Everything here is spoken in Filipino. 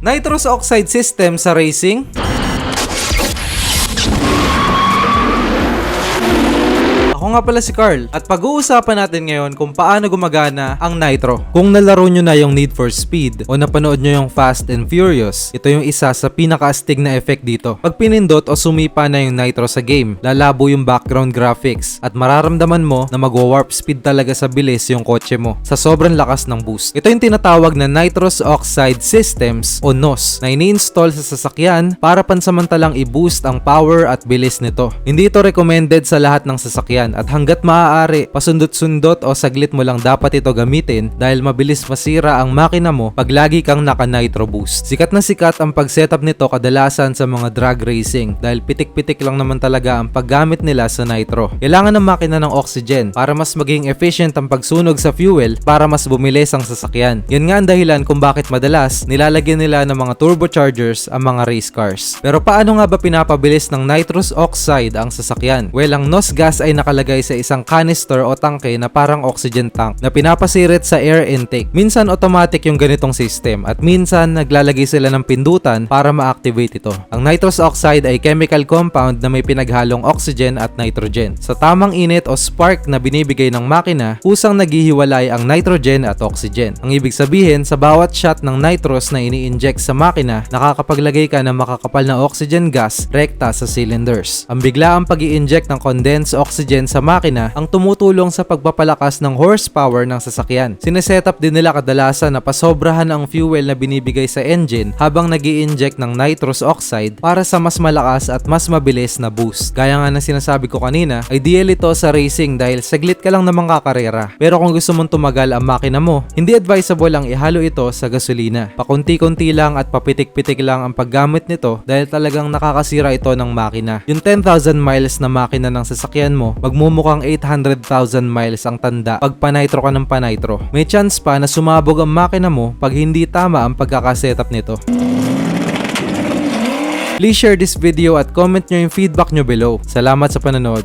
Nitrous oxide system sa racing? Ako nga pala si Carl at pag-uusapan natin ngayon kung paano gumagana ang nitro. Kung nalaro nyo na yung Need for Speed o napanood nyo yung Fast and Furious, ito yung isa sa pinaka-astig na effect dito. Pag pinindot o sumipa na yung nitro sa game, lalabo yung background graphics at mararamdaman mo na magwa-warp speed talaga sa bilis yung kotse mo sa sobrang lakas ng boost. Ito yung tinatawag na Nitrous Oxide Systems o NOS na ini-install sa sasakyan para pansamantalang i-boost ang power at bilis nito. Hindi ito recommended sa lahat ng sasakyan at hanggat maaari, pasundot-sundot o saglit mo lang dapat ito gamitin dahil mabilis masira ang makina mo pag lagi kang naka-nitro boost. Sikat na sikat ang pag-setup nito kadalasan sa mga drag racing dahil pitik-pitik lang naman talaga ang paggamit nila sa nitro. Kailangan ng makina ng oxygen para mas maging efficient ang pagsunog sa fuel para mas bumilis ang sasakyan. Yan nga ang dahilan kung bakit madalas nilalagyan nila ng mga turbochargers ang mga race cars. Pero paano nga ba pinapabilis ng nitrous oxide ang sasakyan? Well, ang NOS gas ay nakalagay sa isang canister o tangke na parang oxygen tank na pinapasirit sa air intake. Minsan automatic yung ganitong system at minsan naglalagay sila ng pindutan para ma-activate ito. Ang nitrous oxide ay chemical compound na may pinaghalong oxygen at nitrogen. Sa tamang init o spark na binibigay ng makina, kusang naghihiwalay ang nitrogen at oxygen. Ang ibig sabihin, sa bawat shot ng nitrous na ini-inject sa makina, nakakapaglagay ka ng makakapal na oxygen gas rekta sa cylinders. Ang biglaang pag-i-inject ng condensed oxygen sa makina ang tumutulong sa pagpapalakas ng horsepower ng sasakyan. Sinesetup din nila kadalasan na pasobrahan ang fuel na binibigay sa engine habang nag-i-inject ng nitrous oxide para sa mas malakas at mas mabilis na boost. Gaya nga na sinasabi ko kanina, ideal ito sa racing dahil saglit ka lang namang kakarera. Pero kung gusto mong tumagal ang makina mo, hindi advisable ang ihalo ito sa gasolina. Pakunti-kunti lang at papitik-pitik lang ang paggamit nito dahil talagang nakakasira ito ng makina. Yung 10,000 miles na makina ng sasakyan mo, magmumukhang 800,000 miles ang tanda pag panitro ka ng panitro. May chance pa na sumabog ang makina mo pag hindi tama ang pagkakasetup nito. Please share this video at comment nyo yung feedback nyo below. Salamat sa panonood.